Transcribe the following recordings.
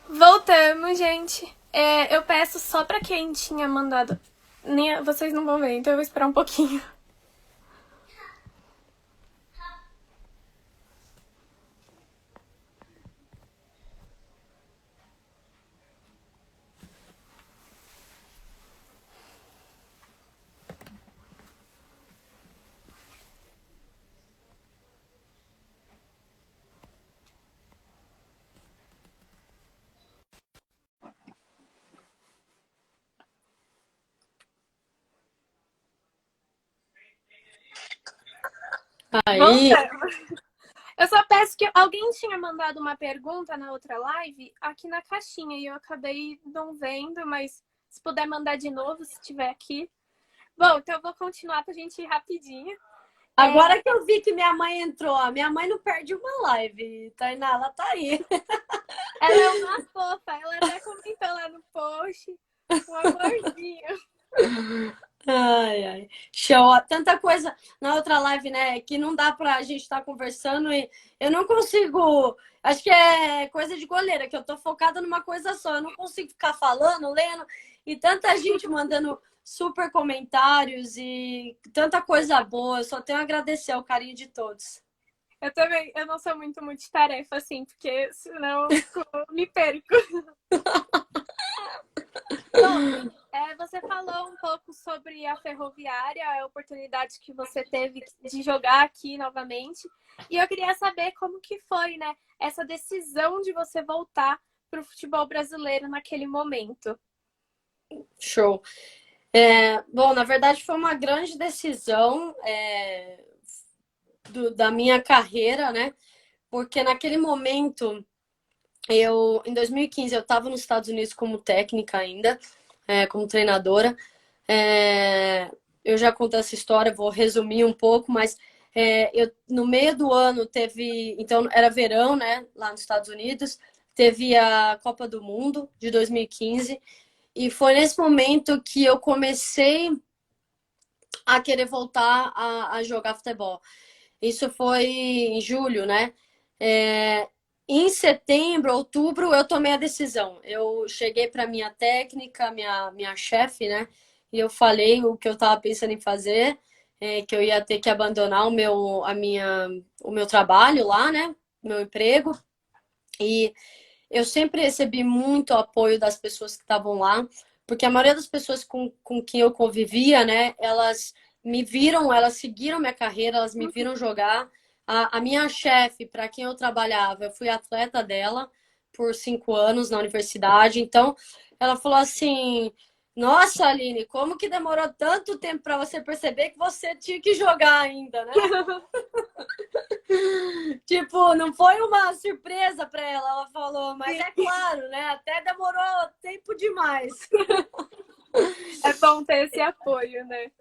Voltamos, gente. Eu peço só pra quem tinha mandado. Vocês não vão ver, então eu vou esperar um pouquinho. Aí, Voltamos. Eu só peço que alguém tinha mandado uma pergunta na outra live aqui na caixinha e eu acabei não vendo, mas se puder mandar de novo, se estiver aqui. Bom, então eu vou continuar pra gente ir rapidinho. agora que eu vi que minha mãe entrou, a minha mãe não perde uma live, Tainá, ela tá aí. Ela é uma fofa, ela até comentou lá no post. Um amorzinho. Ai, ai. Show. Tanta coisa na outra live, né? Que não dá pra gente estar conversando e eu não consigo. Acho que é coisa de goleira, que eu tô focada numa coisa só. Eu não consigo ficar falando, lendo, e tanta gente mandando super comentários e tanta coisa boa. Eu só tenho a agradecer o carinho de todos. Eu também, eu não sou muito multitarefa, assim, porque senão eu me perco. Bom, você falou um pouco sobre a Ferroviária, a oportunidade que você teve de jogar aqui novamente. E eu queria saber como que foi, né, essa decisão de você voltar para o futebol brasileiro naquele momento. Show. Bom, na verdade foi uma grande decisão da minha carreira, né? Porque naquele momento, em 2015, eu estava nos Estados Unidos como técnica ainda, como treinadora. É, eu já contei essa história, vou resumir um pouco, mas no meio do ano teve, então era verão, né, lá nos Estados Unidos, teve a Copa do Mundo de 2015, e foi nesse momento que eu comecei a querer voltar a jogar futebol. Isso foi em julho, né? Em setembro, outubro, eu tomei a decisão. Eu cheguei para minha técnica, minha chefe, né? E eu falei o que eu estava pensando em fazer, que eu ia ter que abandonar o meu trabalho lá, né? Meu emprego. E eu sempre recebi muito apoio das pessoas que estavam lá, porque a maioria das pessoas com quem eu convivia, né, elas me viram, elas seguiram minha carreira, elas me viram jogar. A minha chefe, para quem eu trabalhava, eu fui atleta dela por 5 anos na universidade, então ela falou assim: Nossa, Aline, como que demorou tanto tempo para você perceber que você tinha que jogar ainda, né? Tipo, não foi uma surpresa para ela, ela falou, mas é claro, né? Até demorou tempo demais. É bom ter esse apoio, né?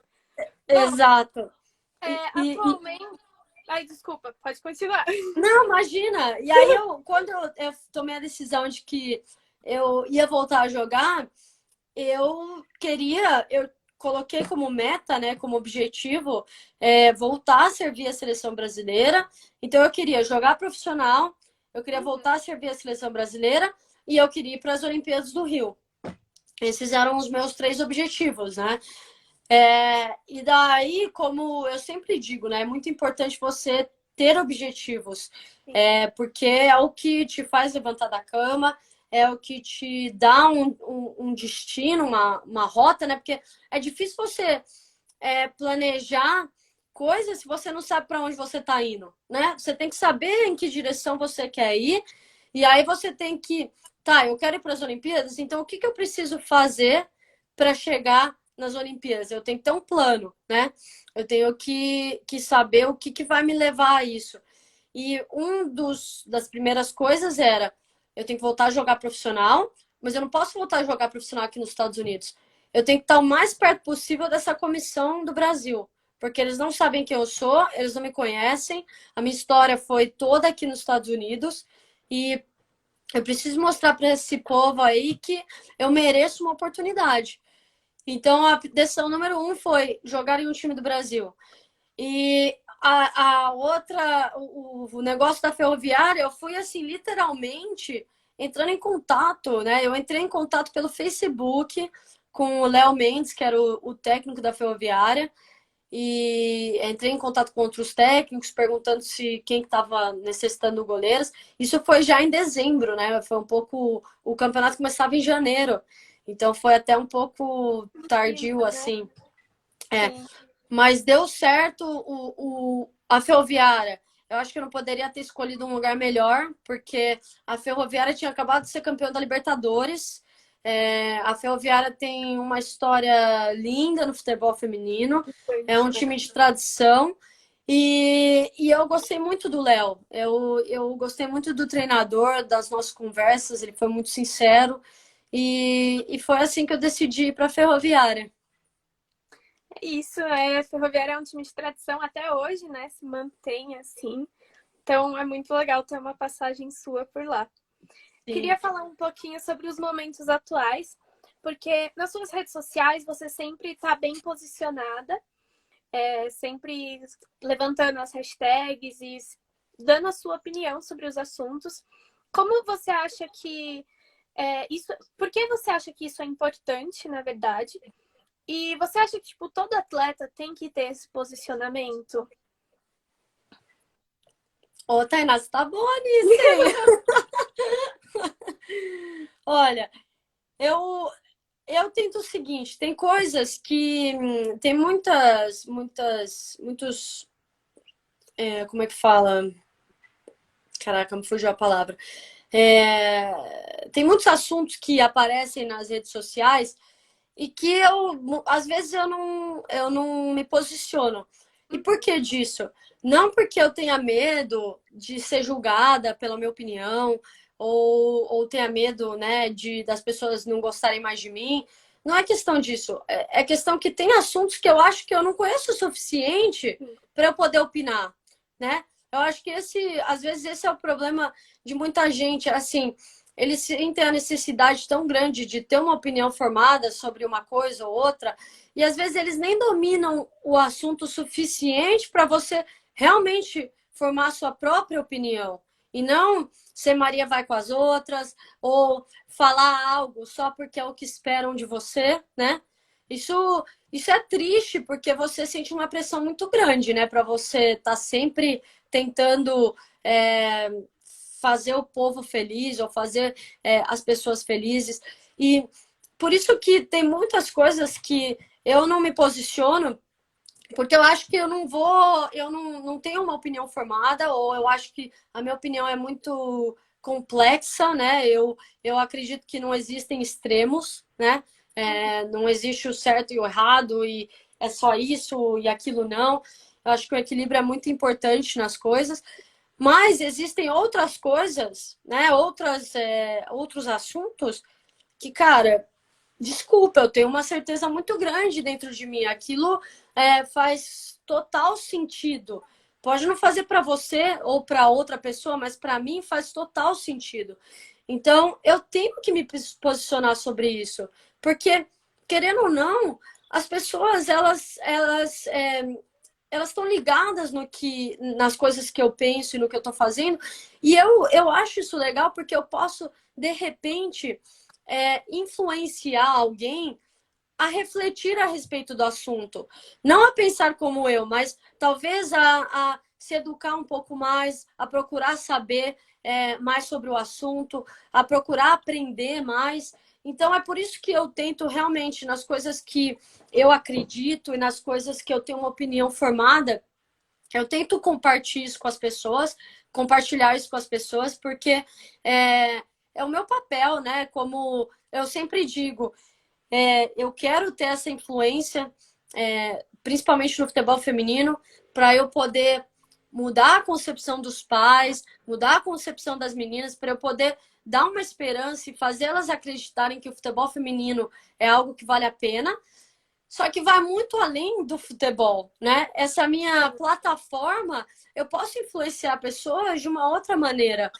Bom, Exato. atualmente. Ai, desculpa, pode continuar. Não, imagina. E aí, quando eu tomei a decisão de que eu ia voltar a jogar, eu coloquei como meta, né, como objetivo, voltar a servir a seleção brasileira. Então, eu queria jogar profissional, eu queria voltar a servir a seleção brasileira e eu queria ir para as Olimpíadas do Rio. Esses eram os meus 3 objetivos, né? E daí, como eu sempre digo, né, é muito importante você ter objetivos, porque é o que te faz levantar da cama, é o que te dá um destino, uma rota, né? Porque é difícil você planejar coisas se você não sabe para onde você está indo, né? Você tem que saber em que direção você quer ir, e aí você tem que, tá, eu quero ir para as Olimpíadas, então o que que eu preciso fazer para chegar nas Olimpíadas? Eu tenho que ter um plano, né? Eu tenho que saber o que, que vai me levar a isso. E das primeiras coisas era, eu tenho que voltar a jogar profissional, mas eu não posso voltar a jogar profissional aqui nos Estados Unidos. Eu tenho que estar o mais perto possível dessa comissão do Brasil, porque eles não sabem quem eu sou, eles não me conhecem. A minha história foi toda aqui nos Estados Unidos e eu preciso mostrar para esse povo aí que eu mereço uma oportunidade. Então, a decisão número 1 foi jogar em um time do Brasil. E a outra, o negócio da ferroviária, eu fui assim, literalmente, entrando em contato, né? Eu entrei em contato pelo Facebook com o Léo Mendes, que era o técnico da Ferroviária, e entrei em contato com outros técnicos, perguntando se quem estava necessitando goleiros. Isso foi já em dezembro, né? Foi um pouco. O campeonato começava em janeiro, então foi até um pouco tardio, Né? assim. É. Sim. Mas deu certo a Ferroviária. Eu acho que eu não poderia ter escolhido um lugar melhor, porque a Ferroviária tinha acabado de ser campeã da Libertadores. A Ferroviária tem uma história linda no futebol feminino. É um time de tradição. E eu gostei muito do Léo. Eu gostei muito do treinador, das nossas conversas. Ele foi muito sincero. E foi assim que eu decidi ir para a Ferroviária. Isso, a Ferroviária é um time de tradição até hoje, né? Se mantém assim. Então é muito legal ter uma passagem sua por lá. Sim. Queria falar um pouquinho sobre os momentos atuais, porque nas suas redes sociais você sempre está bem posicionada, sempre levantando as hashtags e dando a sua opinião sobre os assuntos. Como você acha que isso? Por que você acha que isso é importante, na verdade? E você acha que tipo todo atleta tem que ter esse posicionamento? Ô, Tainá, você tá boa nisso, hein? Olha, eu, eu tento o seguinte, tem coisas que tem muitos, como é que fala? Caraca, me fugiu a palavra. Tem muitos assuntos que aparecem nas redes sociais e que às vezes eu não me posiciono. E por que disso? Não porque eu tenha medo de ser julgada pela minha opinião, ou tenha medo, né, das pessoas não gostarem mais de mim. Não é questão disso. É questão que tem assuntos que eu acho que eu não conheço o suficiente para eu poder opinar, né? Eu acho que às vezes esse é o problema de muita gente, assim, eles sentem a necessidade tão grande de ter uma opinião formada sobre uma coisa ou outra, e às vezes eles nem dominam o assunto suficiente para você realmente formar a sua própria opinião. E não ser Maria vai com as outras, ou falar algo só porque é o que esperam de você, né? Isso é triste, porque você sente uma pressão muito grande, né? Para você estar sempre tentando fazer o povo feliz ou fazer as pessoas felizes. E por isso que tem muitas coisas que eu não me posiciono, porque eu acho que eu não tenho uma opinião formada, ou eu acho que a minha opinião é muito complexa, né? Eu acredito que não existem extremos, né? Não existe o certo e o errado, e é só isso e aquilo não. Eu acho que o equilíbrio é muito importante nas coisas. Mas existem outras coisas, né? Outros assuntos que, cara, desculpa, eu tenho uma certeza muito grande dentro de mim. Aquilo faz total sentido. Pode não fazer para você ou para outra pessoa, mas para mim faz total sentido. Então, eu tenho que me posicionar sobre isso, porque querendo ou não, as pessoas elas estão ligadas nas coisas que eu penso e no que eu estou fazendo. E eu acho isso legal porque eu posso, de repente, influenciar alguém a refletir a respeito do assunto. Não a pensar como eu, mas talvez a se educar um pouco mais, a procurar saber mais sobre o assunto, a procurar aprender mais. Então, é por isso que eu tento realmente, nas coisas que eu acredito e nas coisas que eu tenho uma opinião formada, eu tento compartilhar isso com as pessoas, porque é o meu papel, né? Como eu sempre digo, eu quero ter essa influência, principalmente no futebol feminino, para eu poder mudar a concepção dos pais, mudar a concepção das meninas, para eu poder dar uma esperança e fazer elas acreditarem que o futebol feminino é algo que vale a pena. Só que vai muito além do futebol, né? Essa minha plataforma, eu posso influenciar pessoas de uma outra maneira,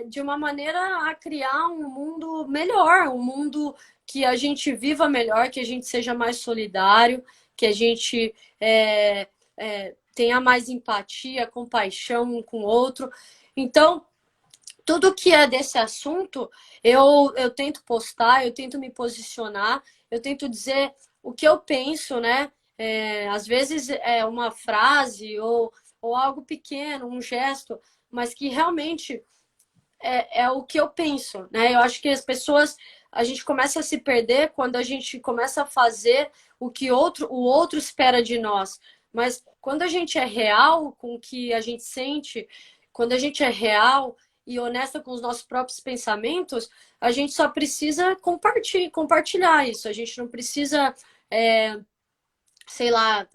de uma maneira a criar um mundo melhor, um mundo que a gente viva melhor, que a gente seja mais solidário, que a gente tenha mais empatia, compaixão um com o outro. Então, tudo que é desse assunto, eu tento postar, eu tento me posicionar, eu tento dizer o que eu penso, né? Às vezes é uma frase ou algo pequeno, um gesto, mas que realmente é o que eu penso, né? Eu acho que as pessoas, a gente começa a se perder quando a gente começa a fazer o que o outro espera de nós. Mas quando a gente é real com o que a gente sente, quando a gente é real e honesta com os nossos próprios pensamentos, a gente só precisa compartilhar isso. A gente não precisa, é, sei lá,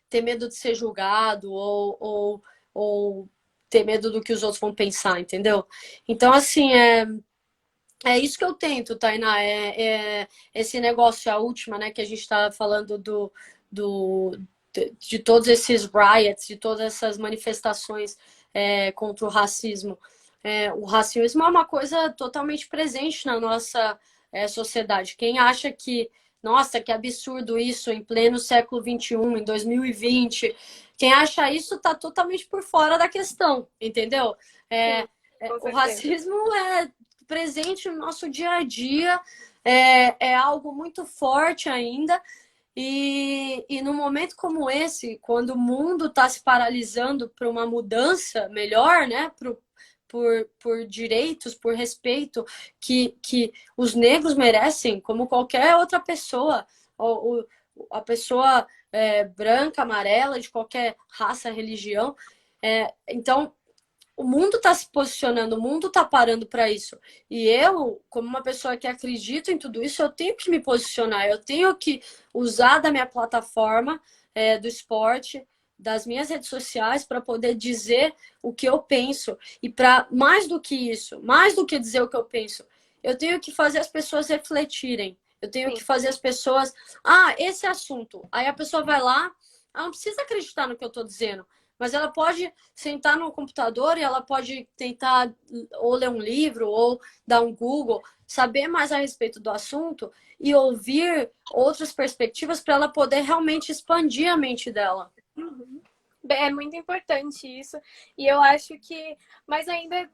ter medo de ser julgado ou ter medo do que os outros vão pensar, entendeu? Então, assim, é isso que eu tento, Tainá. Esse negócio, a última, né, que a gente está falando do, de todos esses riots, de todas essas manifestações contra o racismo. O racismo é uma coisa totalmente presente na nossa sociedade. Quem acha que, nossa, que absurdo isso em pleno século XXI, em 2020, quem acha isso está totalmente por fora da questão, entendeu? Sim, com O certeza. racismo é presente no nosso dia a dia, é algo muito forte ainda. E num momento como esse, quando o mundo está se paralisando para uma mudança melhor, né, por direitos, por respeito que os negros merecem, como qualquer outra pessoa, a pessoa branca, amarela, de qualquer raça, religião. Então, o mundo está se posicionando, o mundo está parando para isso. E eu, como uma pessoa que acredita em tudo isso, eu tenho que me posicionar, eu tenho que usar da minha plataforma do esporte, das minhas redes sociais, para poder dizer o que eu penso. E para mais do que isso, mais do que dizer o que eu penso, eu tenho que fazer as pessoas refletirem. Eu tenho que Sim. fazer as pessoas. Esse assunto. Aí a pessoa vai lá, ela não precisa acreditar no que eu estou dizendo. Mas ela pode sentar no computador e ela pode tentar ou ler um livro ou dar um Google, saber mais a respeito do assunto e ouvir outras perspectivas para ela poder realmente expandir a mente dela. Uhum. É muito importante isso. E eu acho que, mas ainda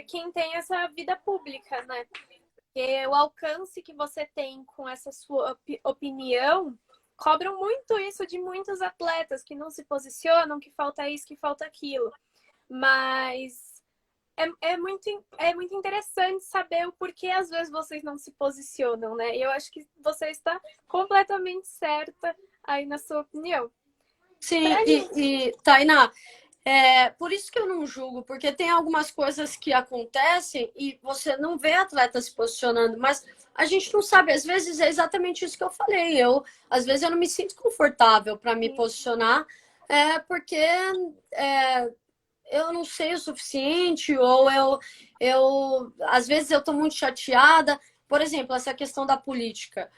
quem tem essa vida pública, né? Porque o alcance que você tem com essa sua opinião cobram muito isso de muitos atletas que não se posicionam, que falta isso, que falta aquilo. Mas é muito interessante saber o porquê às vezes vocês não se posicionam, né? E eu acho que você está completamente certa aí na sua opinião. Sim, Pra gente. Tainá, por isso que eu não julgo, porque tem algumas coisas que acontecem e você não vê atleta se posicionando, mas a gente não sabe, às vezes é exatamente isso que eu falei. Às vezes eu não me sinto confortável para me posicionar, porque eu não sei o suficiente, ou às vezes eu estou muito chateada. Por exemplo, essa questão da política.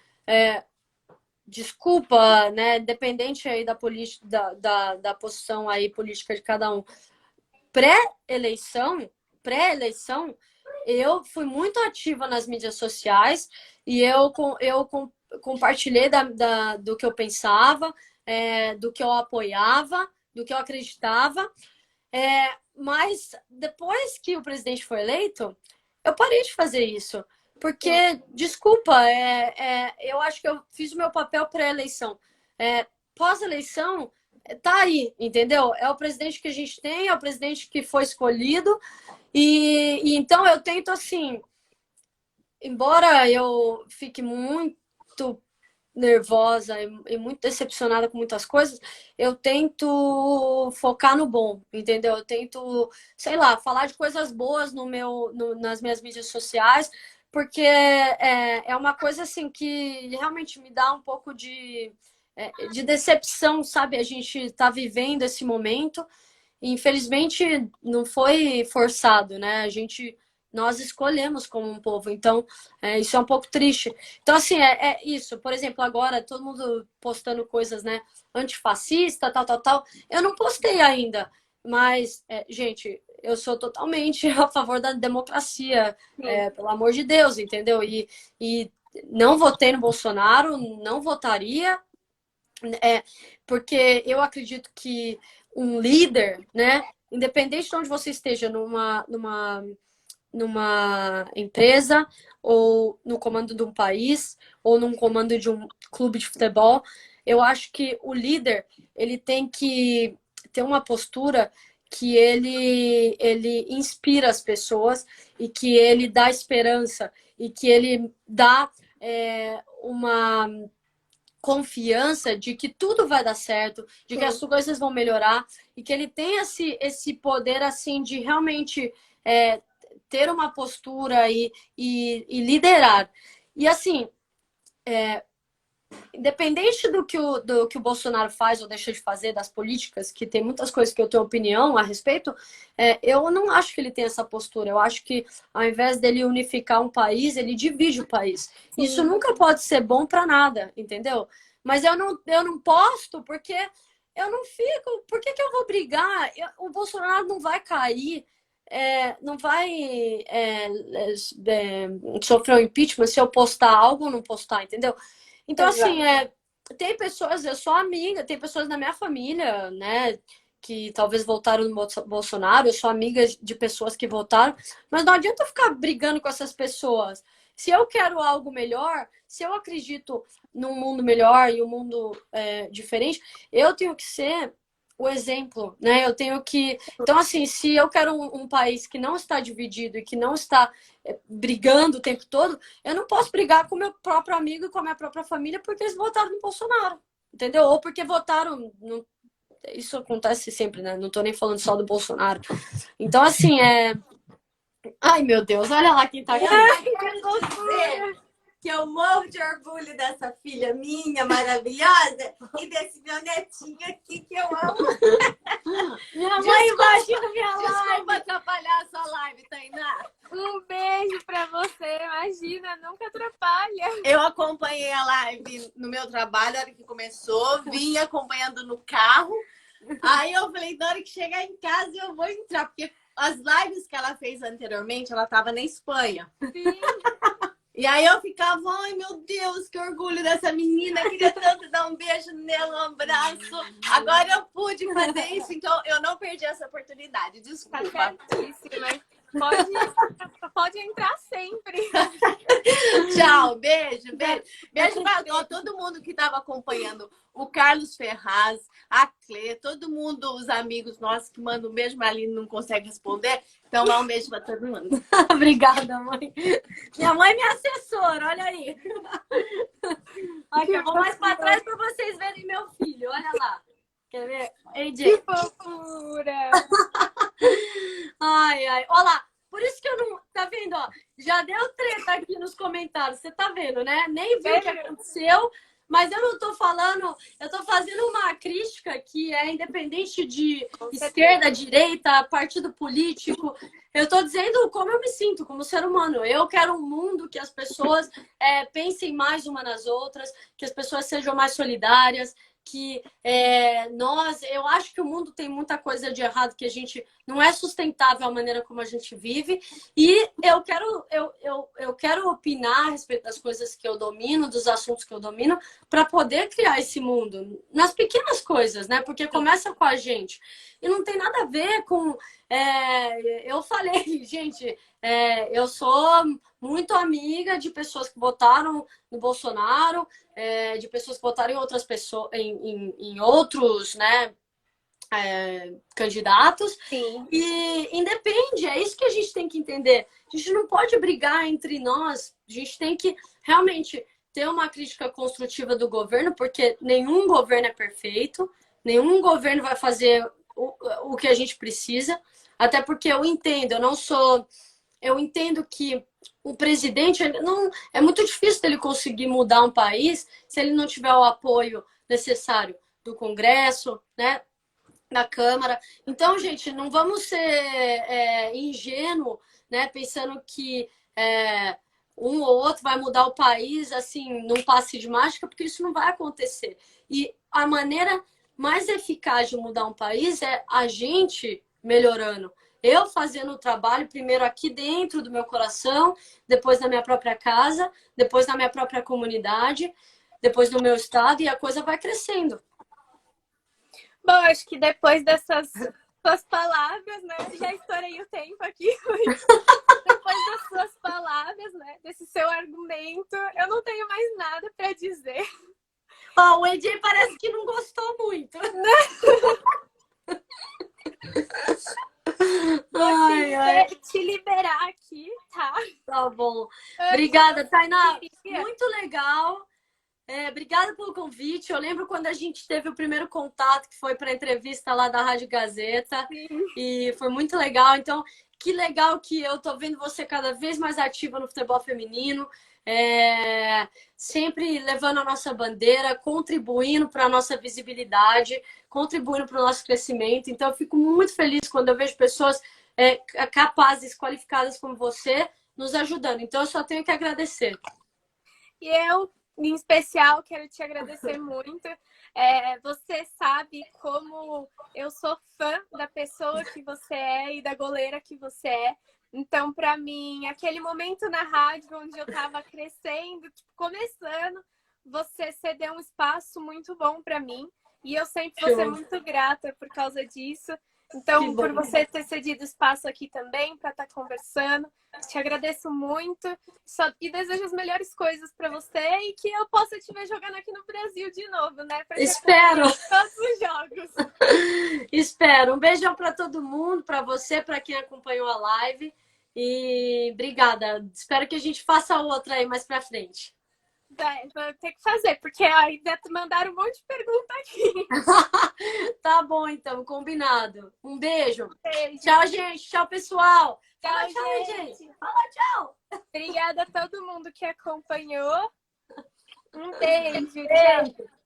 Desculpa, né? Dependente aí da posição aí política de cada um. Pré-eleição, pré-eleição, eu fui muito ativa nas mídias sociais e eu compartilhei do que eu pensava, do que eu apoiava, do que eu acreditava. Mas depois que o presidente foi eleito, eu parei de fazer isso. Sim. Porque, desculpa, eu acho que eu fiz o meu papel pré-eleição. Pós-eleição, tá aí, entendeu? É o presidente que a gente tem, é o presidente que foi escolhido. E então eu tento, assim, embora eu fique muito nervosa e muito decepcionada com muitas coisas, eu tento focar no bom, entendeu? Eu tento, sei lá, falar de coisas boas nas minhas mídias sociais, porque é uma coisa assim que realmente me dá um pouco de decepção, sabe? A gente está vivendo esse momento. Infelizmente, não foi forçado, né? Nós escolhemos como um povo, então isso é um pouco triste. Então, assim, é isso. Por exemplo, agora todo mundo postando coisas, né? Antifascista, tal, tal, tal. Eu não postei ainda, mas, gente, eu sou totalmente a favor da democracia, Sim. pelo amor de Deus, entendeu? E não votei no Bolsonaro, não votaria, porque eu acredito que um líder, né, independente de onde você esteja, numa empresa, ou no comando de um país, ou num comando de um clube de futebol. Eu acho que o líder, ele tem que ter uma postura que ele inspira as pessoas e que ele dá esperança e que ele dá uma confiança de que tudo vai dar certo, de que as coisas vão melhorar e que ele tem esse poder assim de realmente ter uma postura e liderar. E assim, independente do que o Bolsonaro faz ou deixa de fazer, das políticas, que tem muitas coisas que eu tenho opinião a respeito, eu não acho que ele tem essa postura. Eu acho que ao invés dele unificar um país, ele divide o país. Sim. Isso nunca pode ser bom para nada, entendeu? Mas eu não posto porque eu não fico. Por que eu vou brigar? O Bolsonaro não vai cair. Não vai sofrer um impeachment se eu postar algo ou não postar, entendeu? Então, assim, tem pessoas, eu sou amiga, tem pessoas na minha família, né, que talvez votaram no Bolsonaro, eu sou amiga de pessoas que votaram, mas não adianta eu ficar brigando com essas pessoas. Se eu quero algo melhor, se eu acredito num mundo melhor e um mundo diferente, eu tenho que ser o exemplo, né? Eu tenho que. Então, assim, se eu quero um país que não está dividido e que não está brigando o tempo todo, eu não posso brigar com o meu próprio amigo e com a minha própria família porque eles votaram no Bolsonaro, entendeu? Ou porque votaram. Isso acontece sempre, né? Não tô nem falando só do Bolsonaro. Então, assim, Ai, meu Deus, olha lá quem tá aqui. Que eu morro de orgulho dessa filha minha maravilhosa e desse meu netinho aqui que eu amo. Minha mãe imagina minha live. Desculpa atrapalhar a sua live, Tainá. Um beijo pra você, imagina, nunca atrapalha. Eu acompanhei a live no meu trabalho, na hora que começou, vim acompanhando no carro. Aí eu falei, na hora que chegar em casa eu vou entrar, porque as lives que ela fez anteriormente, ela estava na Espanha. Sim. E aí eu ficava, ai meu Deus, que orgulho dessa menina, queria tanto dar um beijo nela, um abraço. Agora eu pude fazer isso, então eu não perdi essa oportunidade, desculpa. Tá certíssima. Pode entrar sempre. Tchau, beijo, beijo. Beijo para todo mundo que estava acompanhando. O Carlos Ferraz, a Clê, todo mundo, os amigos nossos que mandam um beijo, mas a Aline não consegue responder. Então, dá um beijo para todo mundo. Obrigada, mãe. Minha mãe é minha assessora, olha aí. Aqui, eu vou mais para trás para vocês verem meu filho, olha lá. Quer ver? Ei, que fofura! Ai, ai. Olha lá. Por isso que eu não... Tá vendo, ó? Já deu treta aqui nos comentários. Você tá vendo, né? Nem viu o que aconteceu. Mas eu não tô falando... Eu tô fazendo uma crítica que é independente de esquerda, direita, partido político. Eu tô dizendo como eu me sinto como ser humano. Eu quero um mundo que as pessoas pensem mais uma nas outras, que as pessoas sejam mais solidárias, que eu acho que o mundo tem muita coisa de errado, que a gente não é sustentável a maneira como a gente vive, e eu quero opinar a respeito das coisas que eu domino, dos assuntos que eu domino, para poder criar esse mundo nas pequenas coisas, né? Porque começa com a gente e não tem nada a ver com eu falei, gente, eu sou muito amiga de pessoas que votaram no Bolsonaro, de pessoas que votaram em outras pessoas, em outros, né, candidatos. Sim. E independe, é isso que a gente tem que entender. A gente não pode brigar entre nós, a gente tem que realmente ter uma crítica construtiva do governo, porque nenhum governo é perfeito, nenhum governo vai fazer o que a gente precisa, até porque eu entendo, eu entendo que o presidente não é muito difícil dele conseguir mudar um país se ele não tiver o apoio necessário do Congresso, né, da Câmara. Então, gente, não vamos ser ingênuo, né, pensando que um ou outro vai mudar o país assim num passe de mágica, porque isso não vai acontecer. E a maneira mais eficaz de mudar um país é a gente melhorando. Eu fazendo o trabalho primeiro aqui dentro do meu coração, depois na minha própria casa, depois na minha própria comunidade, depois no meu estado, e a coisa vai crescendo. Bom, acho que depois dessas suas palavras, né? Já estourei o tempo aqui. depois das suas palavras, né? Desse seu argumento, eu não tenho mais nada para dizer. Ó, o AJ parece que não gostou muito. Vou te liberar aqui, tá? Tá bom. Obrigada, Tainá. queria- Muito legal. Obrigada pelo convite. Eu lembro quando a gente teve o primeiro contato, que foi para a entrevista lá da Rádio Gazeta. Sim. E foi muito legal. Então, que legal que eu tô vendo você cada vez mais ativa no futebol feminino. Sempre levando a nossa bandeira, contribuindo para a nossa visibilidade, contribuindo para o nosso crescimento. Então, eu fico muito feliz quando eu vejo pessoas capazes, qualificadas como você, nos ajudando. Então, eu só tenho que agradecer. E eu, em especial, quero te agradecer muito. Você sabe como eu sou fã da pessoa que você é e da goleira que você é. Então, para mim, aquele momento na rádio onde eu estava crescendo, começando, você cedeu um espaço muito bom para mim. E eu sempre vou ser muito grata por causa disso. Então, por você ter cedido espaço aqui também para estar conversando. Te agradeço muito e desejo as melhores coisas para você e que eu possa te ver jogando aqui no Brasil de novo, né? Espero! Todos os jogos. Espero. Um beijão para todo mundo, para você, para quem acompanhou a live. E obrigada. Espero que a gente faça outra aí mais para frente. Vou ter que fazer, porque ainda mandaram um monte de pergunta aqui. Tá bom, então, combinado. Um beijo. Beijo. Tchau, gente. Tchau, pessoal. Tchau, gente. Fala tchau. Obrigada a todo mundo que acompanhou. Um beijo. Beijo. Tchau.